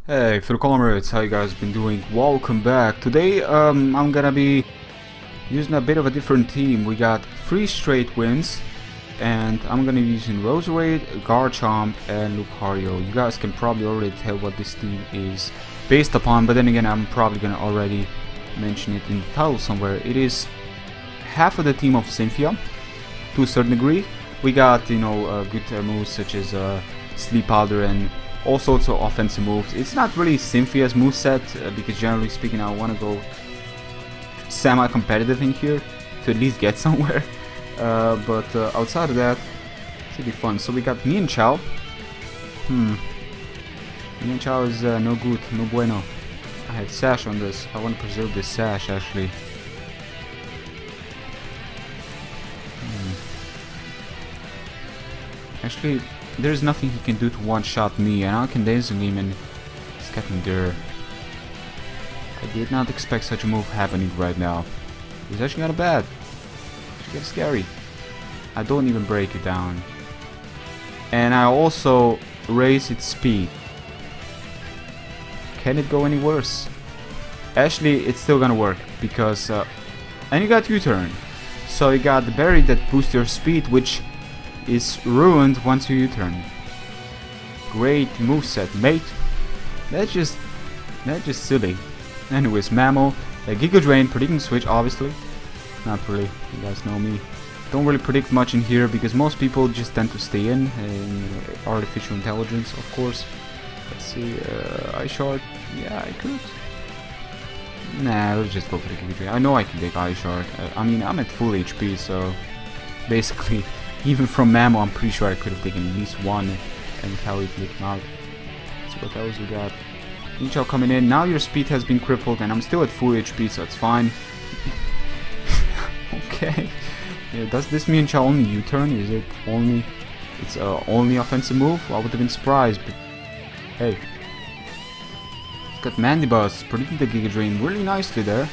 Hey, fellow comrades, how you guys been doing? Welcome back. Today, I'm gonna be using a bit of a different team. We got 3 straight wins, and I'm gonna be using Roserade, Garchomp, and Lucario. You guys can probably already tell what this team is based upon, but then again, I'm probably gonna already mention it in the title somewhere. It is half of the team of Cynthia, to a certain degree. We got, good moves such as Sleep Powder and all sorts of offensive moves. It's not really Cynthia's moveset, because generally speaking I want to go semi-competitive in here to at least get somewhere. But outside of that, it should be fun. So we got me and Chow. Me and Chow is no good, no bueno. I had Sash on this. I want to preserve this Sash actually. Actually, there's nothing he can do to one-shot me, and I can dance him and he's getting there. I did not expect such a move happening right now. It's actually kind of bad. It's getting scary. I don't even break it down. And I also raise its speed. Can it go any worse? Actually, it's still gonna work because and you got U-turn. So you got the berry that boosts your speed, which is ruined once you U-turn. Great moveset, mate. That's just silly. Anyways, Mammo, Giga Drain, predicting switch, obviously. Not really, you guys know me. Don't really predict much in here because most people just tend to stay in artificial intelligence, of course. Let's see, Ice Shard. Yeah, I could. Nah, let's just go for the Giga Drain. I know I can take Ice Shard. I mean, I'm at full HP, so basically, even from Mammo, I'm pretty sure I could have taken at least one and carried him out. Let's see what else we got. Ninja coming in. Now your speed has been crippled, and I'm still at full HP, so it's fine. Okay. Yeah, does this mean Ninja only U-turn? Is it only? It's only offensive move? I would have been surprised, but hey. It's got Mandibuzz predicting the Giga Drain really nicely there.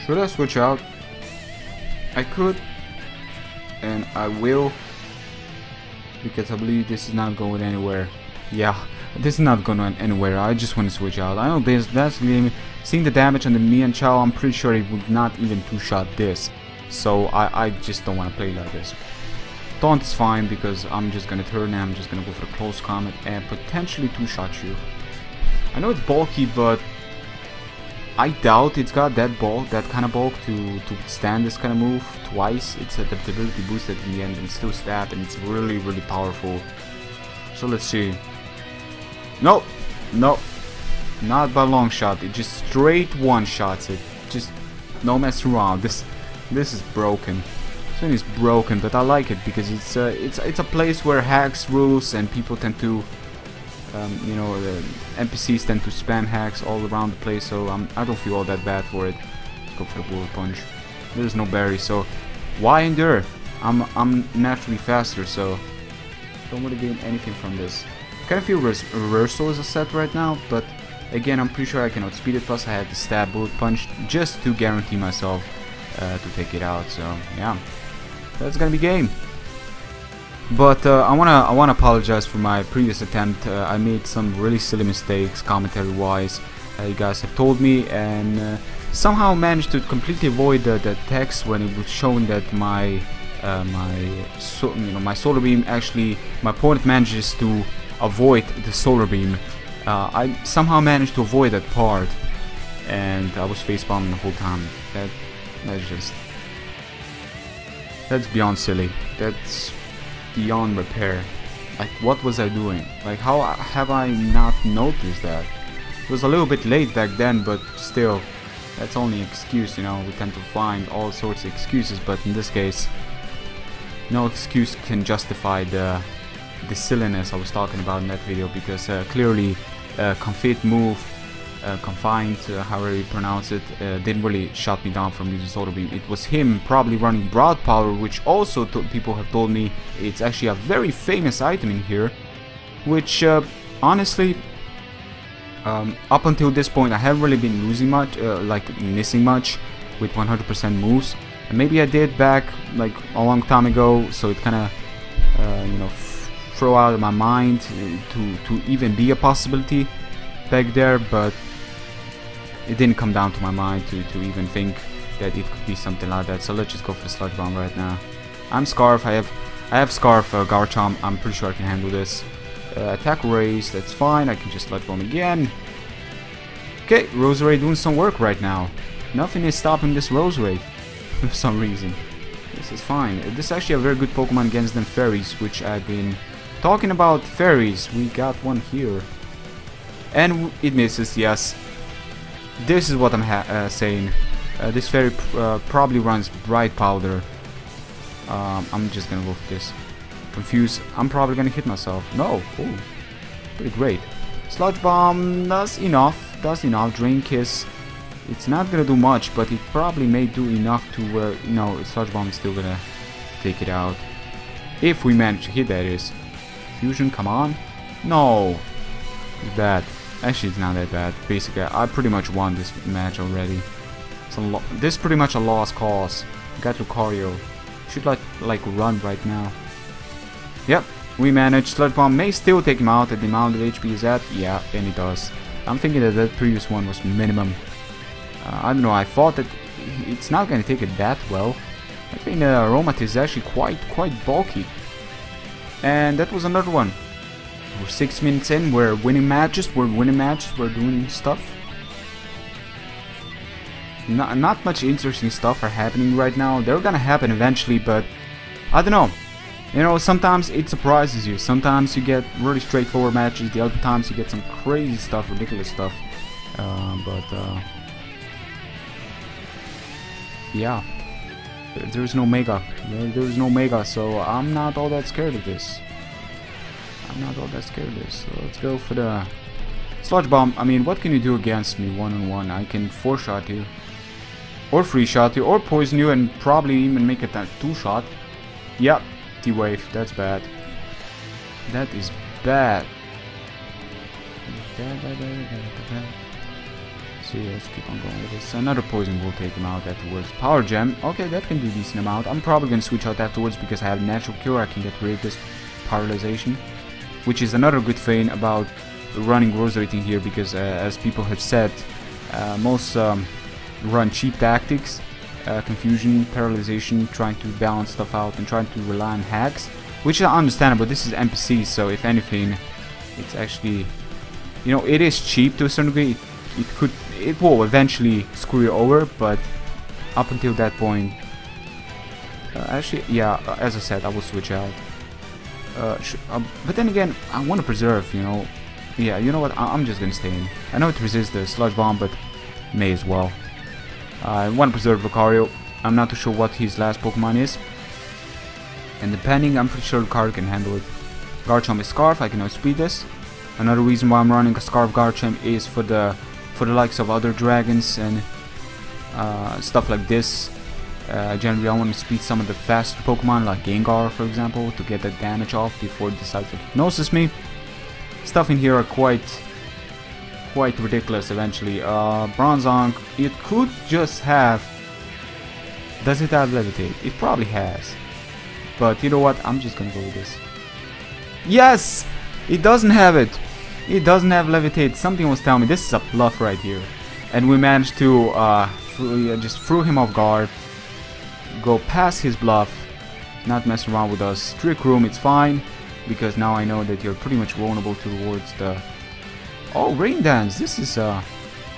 Should I switch out? I could. And I will, because I believe this is not going anywhere. Yeah, this is not going anywhere. I just want to switch out. I know that's the game. Seeing the damage on the me and Chow, I'm pretty sure it would not even two-shot this. So I just don't want to play like this. Taunt is fine because I'm just gonna turn and I'm just gonna go for a close combat and potentially two-shot you. I know it's bulky, but I doubt it's got that kind of bulk to withstand this kind of move twice. It's adaptability boosted in the end and still stab, and it's really powerful. So let's see. Nope, nope, not by long shot. It just straight one shots it. Just no mess around. This is broken. This thing is broken, but I like it because it's a place where hacks rules and people tend to. The NPCs tend to spam hacks all around the place, so I don't feel all that bad for it. Let's go for the bullet punch. There's no berry, so why endure? I'm naturally faster, so don't really gain anything from this. Kind of feel reversal is a set right now, but again, I'm pretty sure I can outspeed it. Plus, I had the stab bullet punch just to guarantee myself to take it out. So yeah, that's gonna be game. But I wanna apologize for my previous attempt. I made some really silly mistakes commentary-wise. You guys have told me, and somehow managed to completely avoid the text when it was shown that my solar beam actually, my opponent manages to avoid the solar beam. I somehow managed to avoid that part, and I was facepalming the whole time. That's beyond silly. That's beyond repair. Like, what was I doing? Like, how have I not noticed that? It was a little bit late back then, but still, that's only an excuse, you know. We tend to find all sorts of excuses, but in this case, no excuse can justify the silliness I was talking about in that video, because clearly confit move, confined, however you pronounce it, didn't really shut me down from using solar beam. It was him probably running broad power, which also people have told me it's actually a very famous item in here, which honestly, up until this point I haven't really been losing much, like missing much with 100% moves. And maybe I did back like a long time ago, so it kind of throw out of my mind to even be a possibility back there, but it didn't come down to my mind to even think that it could be something like that. So let's just go for the Sludge Bomb right now. I'm Scarf. I have Scarf Garchomp. I'm pretty sure I can handle this. Attack Raise, that's fine. I can just Sludge Bomb again. Okay, Roserade doing some work right now. Nothing is stopping this Roserade for some reason. This is fine. This is actually a very good Pokemon against them fairies, which I've been talking about. Fairies, we got one here. And it misses, yes. This is what I'm saying. This fairy probably runs Bright Powder. I'm just gonna go for this. Confused. I'm probably gonna hit myself. No. Oh, pretty great. Sludge Bomb does enough. Drain Kiss. It's not gonna do much, but it probably may do enough to where, you know, Sludge Bomb is still gonna take it out. If we manage to hit, that is. Fusion, come on. No. It's bad. Actually, it's not that bad. Basically, I pretty much won this match already. This is pretty much a lost cause. Got Lucario. Should like run right now. Yep, we managed. Sludge Bomb may still take him out at the amount of HP is at. Yeah, and it does. I'm thinking that the previous one was minimum. I don't know, I thought that it's not gonna take it that well. I think the Aromat is actually quite bulky. And that was another one. We're 6 minutes in, we're winning matches, we're doing stuff. Not much interesting stuff are happening right now. They're gonna happen eventually, but I don't know. You know, sometimes it surprises you. Sometimes you get really straightforward matches, the other times you get some crazy stuff, ridiculous stuff. Yeah, there's no Mega. There's no Mega, so I'm not all that scared of this. So let's go for the Sludge Bomb. I mean, what can you do against me one-on-one? I can 4-shot you, or 3-shot you, or poison you, and probably even make it a 2-shot. Yep, T-Wave. That's bad. That is bad. So yeah, let's keep on going with this. Another poison will take him out afterwards. Power Gem. Okay, that can do a decent amount. I'm probably going to switch out afterwards because I have Natural Cure. I can get rid of this paralyzation, which is another good thing about running Roserade in here, because as people have said, most run cheap tactics, confusion, paralyzation, trying to balance stuff out and trying to rely on hacks, which is understandable. This is NPC, so if anything, it's actually, you know, it is cheap to a certain degree. It will eventually screw you over, but up until that point, actually, yeah, as I said, I will switch out. But then again, I want to preserve, you know. Yeah, you know what, I'm just gonna stay in. I know it resists the Sludge Bomb, but may as well. I want to preserve Lucario. I'm not too sure what his last Pokemon is, and depending, I'm pretty sure Lucario can handle it. Garchomp is Scarf, I can outspeed this. Another reason why I'm running a Scarf Garchomp is for the likes of other dragons and stuff like this. Generally, I want to speed some of the faster Pokemon, like Gengar, for example, to get that damage off before it decides to hypnosis me. Stuff in here are quite ridiculous eventually. Bronzong, it could just have... Does it have Levitate? It probably has. But you know what? I'm just gonna go with this. Yes! It doesn't have it! It doesn't have Levitate. Something was telling me this is a bluff right here. And we managed to just throw him off guard. Go past his bluff. Not mess around with us. Trick Room, it's fine. Because now I know that you're pretty much vulnerable towards the... Oh, Rain Dance. This is a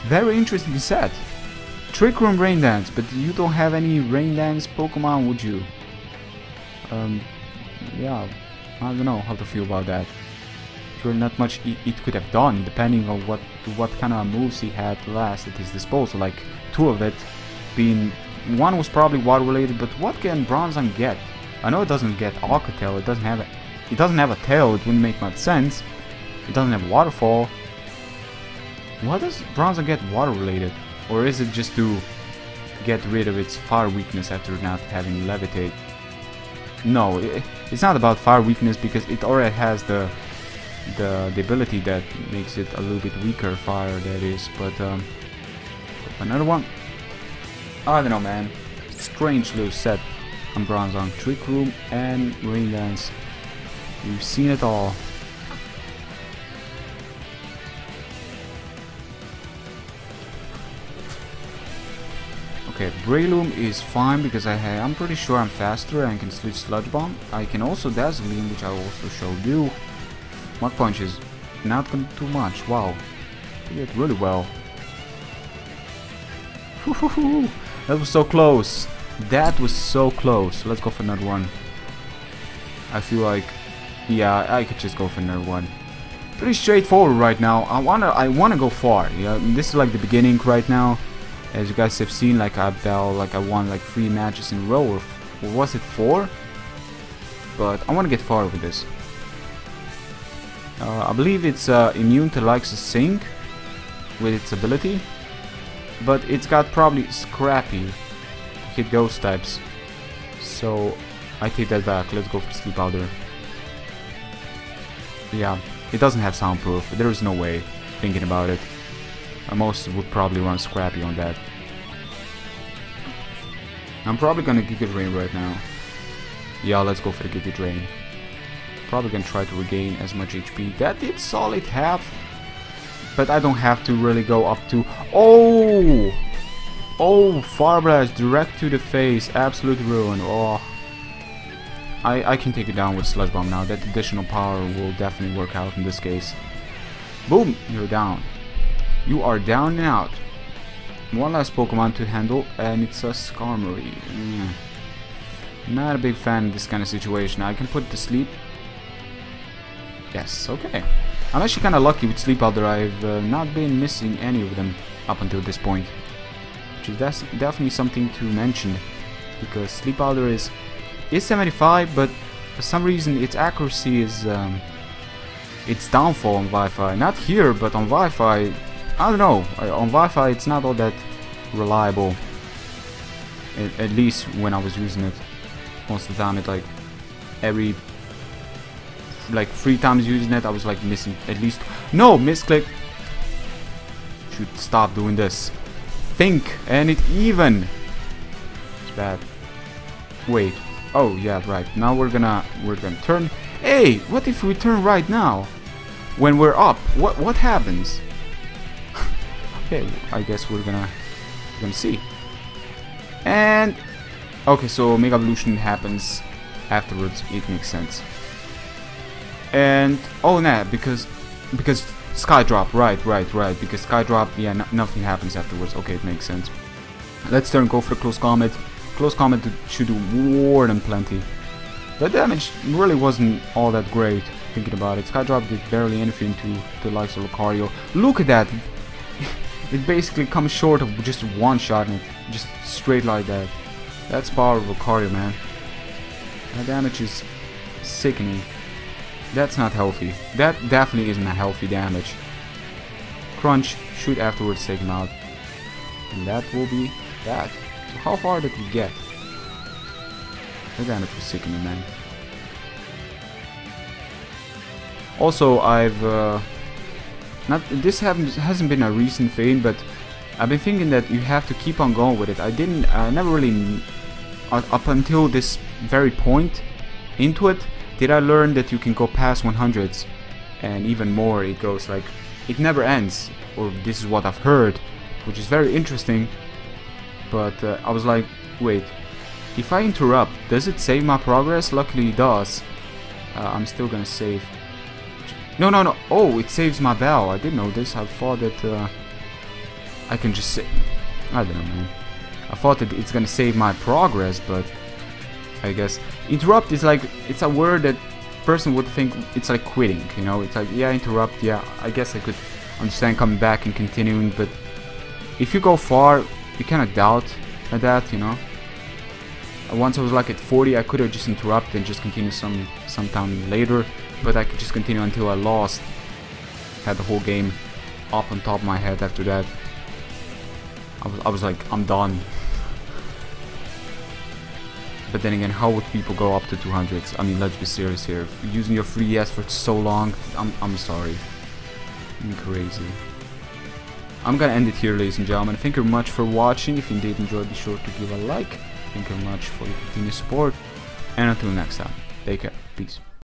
very interesting set. Trick Room, Rain Dance. But you don't have any Rain Dance Pokemon, would you? Yeah. I don't know how to feel about that. Not much it could have done, depending on what kind of moves he had last at his disposal. Like 2 of it being, one was probably water related, but what can Bronzong get? I know it doesn't get Aqua Tail. It doesn't have a tail. It wouldn't make much sense. It doesn't have Waterfall. What does Bronzong get water related? Or is it just to get rid of its fire weakness after not having Levitate? No, it's not about fire weakness, because it already has the ability that makes it a little bit weaker, fire that is. But another one, I don't know, man. Strange little set on Bronzong. Trick Room and Rain Dance. You've seen it all. Okay, Breloom is fine because I'm pretty sure I'm faster and can switch Sludge Bomb. I can also Dazzling, which I also showed you. Mach Punch is not gonna do too much. Wow, he did really well. That was so close. That was so close. Let's go for another one. I feel like, yeah, I could just go for another one. Pretty straightforward right now. I wanna go far. Yeah, this is like the beginning right now. As you guys have seen, like I won like 3 matches in a row, or was it 4? But I want to get far with this. I believe it's immune to likes of Sync with its ability, but it's got probably Scrappy to hit ghost types. So I take that back. Let's go for Sleep Powder. Yeah, it doesn't have soundproof. There is no way. Thinking about it. Most would probably run Scrappy on that. I'm probably gonna Giga Drain right now. Yeah, let's go for the Giga Drain. Probably gonna try to regain as much HP. That did solid half. But I don't have to really go up to... Oh! Oh, Fire Blast direct to the face. Absolute ruin. Oh. I can take it down with Sludge Bomb now. That additional power will definitely work out in this case. Boom! You're down. You are down and out. One last Pokemon to handle, and it's a Skarmory. Not a big fan of this kind of situation. I can put it to sleep. Yes, okay. I'm actually kind of lucky with Sleep Powder. I've not been missing any of them up until this point. Which is definitely something to mention. Because Sleep Powder is 75, but for some reason its accuracy is... its downfall on Wi-Fi. Not here, but on Wi-Fi... I don't know, on Wi-Fi it's not all that reliable, at least when I was using it. Most of the time, like 3 times using it, I was like missing at least... No! Misclick! Should stop doing this. Think! And it even! It's bad. Wait. Oh yeah, right. Now we're gonna turn... Hey! What if we turn right now? When we're up? What happens? Okay, I guess we're gonna see. And okay, so Mega Evolution happens afterwards. It makes sense. And oh nah, because Sky Drop, right. Because Sky Drop, yeah, nothing happens afterwards. Okay, it makes sense. Let's go for Close Combat. Close Combat should do more than plenty. The damage really wasn't all that great. Thinking about it, Sky Drop did barely anything to the likes of Lucario. Look at that. It basically comes short of just one shot and just straight like that. That's power of Lucario, man. That damage is sickening. That's not healthy. That definitely isn't a healthy damage. Crunch should afterwards take him out. And that will be that. So how far did we get? The damage was sickening, man. Also, this hasn't been a recent thing, but I've been thinking that you have to keep on going with it. I never really, up until this very point into it, did I learn that you can go past 100s and even more. It goes like, it never ends, or this is what I've heard, which is very interesting. But I was like, wait, if I interrupt, does it save my progress? Luckily it does. I'm still gonna save. No. Oh, it saves my bell. I didn't know this. I thought that I can just say... I don't know, man. I thought that it's gonna save my progress, but I guess interrupt is like, it's a word that person would think it's like quitting, you know? It's like, yeah, interrupt, yeah, I guess I could understand coming back and continuing, but if you go far, you kind of doubt that, you know? Once I was like at 40, I could have just interrupted and just continue sometime later, but I could just continue until I lost. Had the whole game up on top of my head after that. I was like, I'm done. But then again, how would people go up to 200s? I mean, let's be serious here. Using your 3DS for so long, I'm sorry. I'm crazy. I'm gonna end it here, ladies and gentlemen. Thank you very much for watching. If you did enjoy, be sure to give a like. Thank you very much for your continued support. And until next time, take care. Peace.